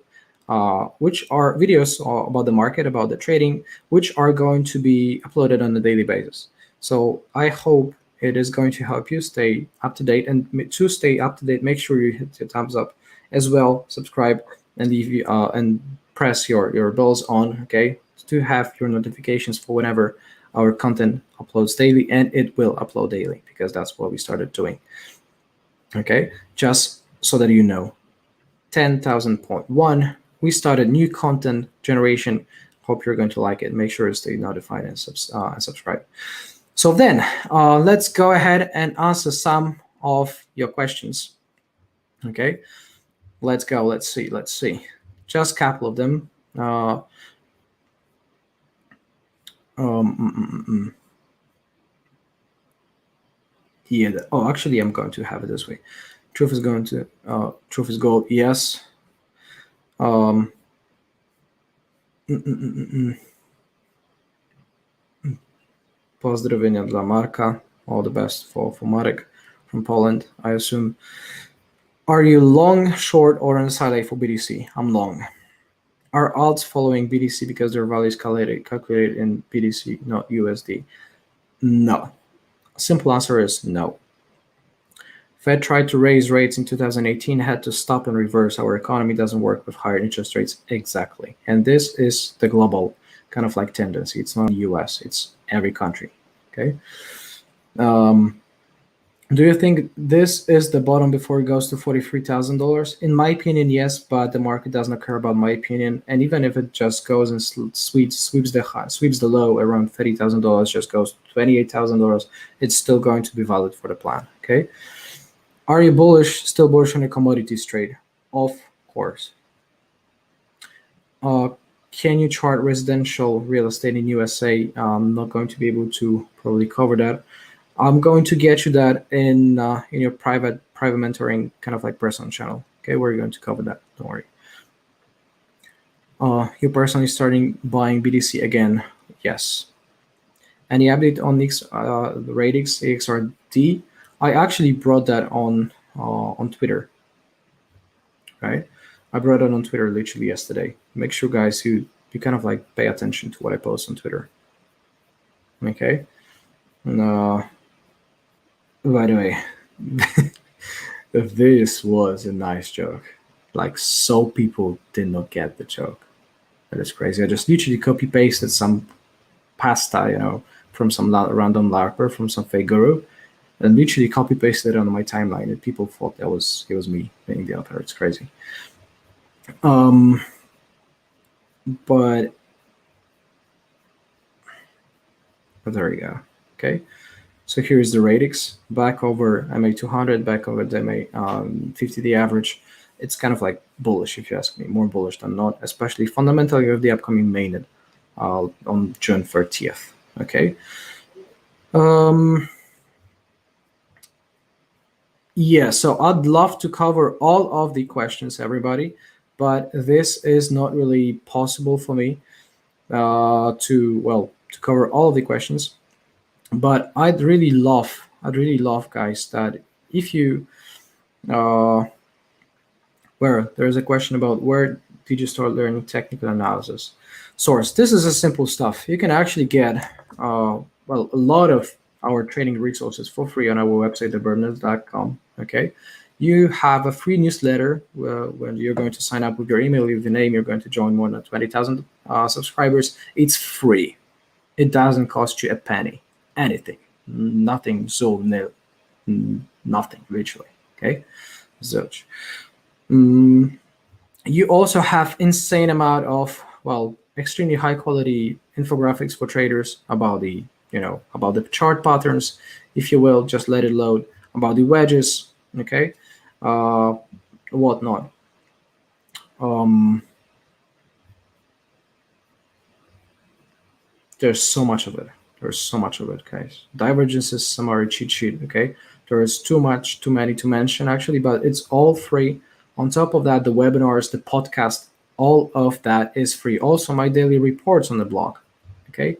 which are videos about the market, about the trading, which are going to be uploaded on a daily basis. So I hope it is going to help you stay up to date. And to stay up to date, make sure you hit the thumbs up as well, subscribe, and leave and press your bells on, okay, to have your notifications for whenever our content uploads daily, and it will upload daily because that's what we started doing. Okay, just so that you know, 10,000.1, we started new content generation. Hope you're going to like it. Make sure to stay notified and subscribe. So then, let's go ahead and answer some of your questions. Okay, let's go. Let's see. Just a couple of them. Yeah. Oh, actually, I'm going to have it this way. Truth is gold. Yes. Pozdrowienia dla Marka. All the best for Marek from Poland, I assume. Are you long, short, or on side for BTC? I'm long. Are alts following BTC because their value is calculated in BTC, not USD? No. Simple answer is no. Fed tried to raise rates in 2018, had to stop and reverse. Our economy doesn't work with higher interest rates. Exactly. And this is the global kind of like tendency. It's not US, it's every country. Okay. Do you think this is the bottom before it goes to $43,000? In my opinion, yes, but the market does not care about my opinion. And even if it just goes and sweeps the low around $30,000, just goes to $28,000, it's still going to be valid for the plan. Okay. Are you still bullish on a commodities trade? Of course. Can you chart residential real estate in USA? I'm not going to be able to probably cover that. I'm going to get you that in your private mentoring kind of like personal channel. Okay, we're going to cover that. Don't worry. You're personally starting buying BTC again? Yes. Any update on the ratings XRD? I actually brought that on Twitter. Right? I brought it on Twitter literally yesterday. Make sure, guys, you kind of like pay attention to what I post on Twitter. Okay. By the way, this was a nice joke. Like, so people did not get the joke. That is crazy. I just literally copy pasted some pasta, from some random LARPer, from some fake guru, and literally copy pasted it on my timeline, and people thought it was me being the author. It's crazy. But there you go. Okay. So here's the radix, back over MA 200, back over the MA 50-day average. It's kind of like bullish, if you ask me, more bullish than not, especially fundamentally with the upcoming mainnet on June 30th. Okay. Yeah, so I'd love to cover all of the questions, everybody, but this is not really possible for me to cover all of the questions. But I'd really love, guys, that if you, where there's a question about where did you start learning technical analysis? Source. This is a simple stuff. You can actually get, a lot of our training resources for free on our website, thebirbnest.com. Okay. You have a free newsletter when you're going to sign up with your email, with your name, you're going to join more than 20,000 subscribers. It's free. It doesn't cost you a penny. Anything, nothing, so nil, nothing, literally. Okay, zilch. You also have insane amount of extremely high quality infographics for traders about the about the chart patterns, if you will. Just let it load, about the wedges. Okay, whatnot. There's so much of it. There's so much of it, guys. Divergences, summary cheat sheet, okay? There is too many to mention, actually, but it's all free On top of that, the webinars, the podcast, all of that is free. Also, my daily reports on the blog. Okay,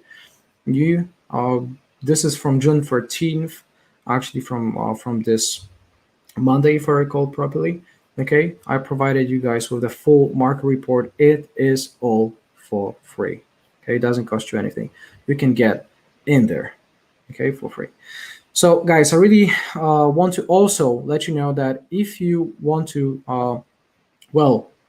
this is from June 13th, actually from this Monday, if I recall properly. Okay, I provided you guys with the full market report. It is all for free. Okay, it doesn't cost you anything. You can get in there, okay, for free. So, guys, I really want to also let you know that if you want to,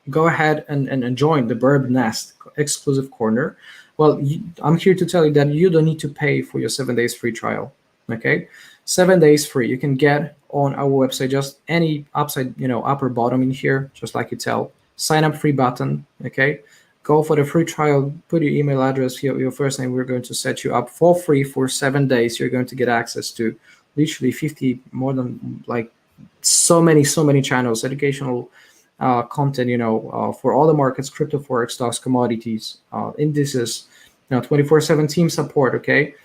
go ahead and join the Birb Nest exclusive corner. Well, I'm here to tell you that you don't need to pay for your 7 days free trial. Okay, 7 days free. You can get on our website, just any upper bottom in here, just like you tell, sign up free button. Okay, go for the free trial, put your email address, your first name. We're going to set you up for free for 7 days. You're going to get access to literally 50, more than like so many channels, educational content, for all the markets, crypto, forex, stocks, commodities, indices, 24/7 team support. Okay.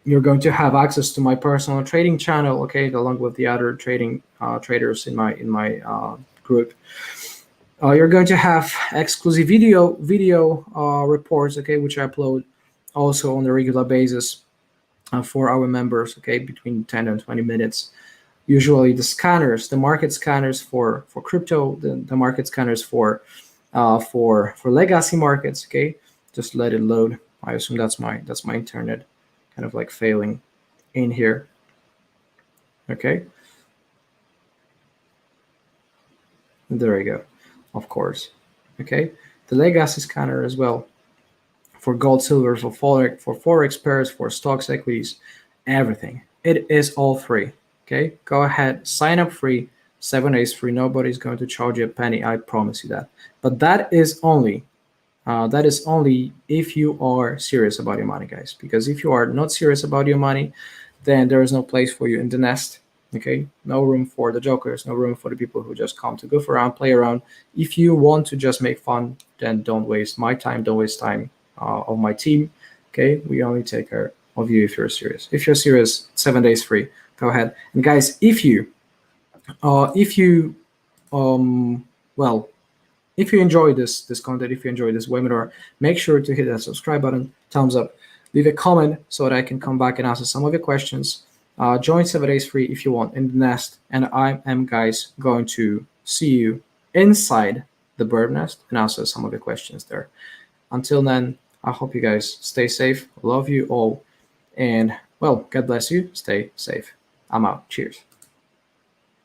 You're going to have access to my personal trading channel, okay, along with the other traders in my group. You're going to have exclusive video reports, okay, which I upload also on a regular basis for our members, okay, between 10 and 20 minutes. Usually the scanners, the market scanners for crypto, the market scanners for legacy markets, okay. Just let it load. I assume that's my internet kind of like failing in here. Okay. There we go. Of course. Okay. The legacy scanner as well for gold, silver, for forex pairs, for stocks, equities, everything. It is all free. Okay. Go ahead, sign up free, 7 days free. Nobody's going to charge you a penny. I promise you that. But that is only if you are serious about your money, guys. Because if you are not serious about your money, then there is no place for you in the nest. Okay, no room for the jokers, no room for the people who just come to goof around, play around. If you want to just make fun, then don't waste my time, don't waste time of my team. Okay, we only take care of you if you're serious. If you're serious, 7 days free. Go ahead. And guys, if you enjoy this content, if you enjoy this webinar, make sure to hit that subscribe button, thumbs up, leave a comment so that I can come back and answer some of your questions. Join 7 days free if you want in the nest, and I am, guys, going to see you inside the bird nest and answer some of your questions there. Until then, I hope you guys stay safe. Love you all, and well, God bless you. Stay safe. I'm out. Cheers.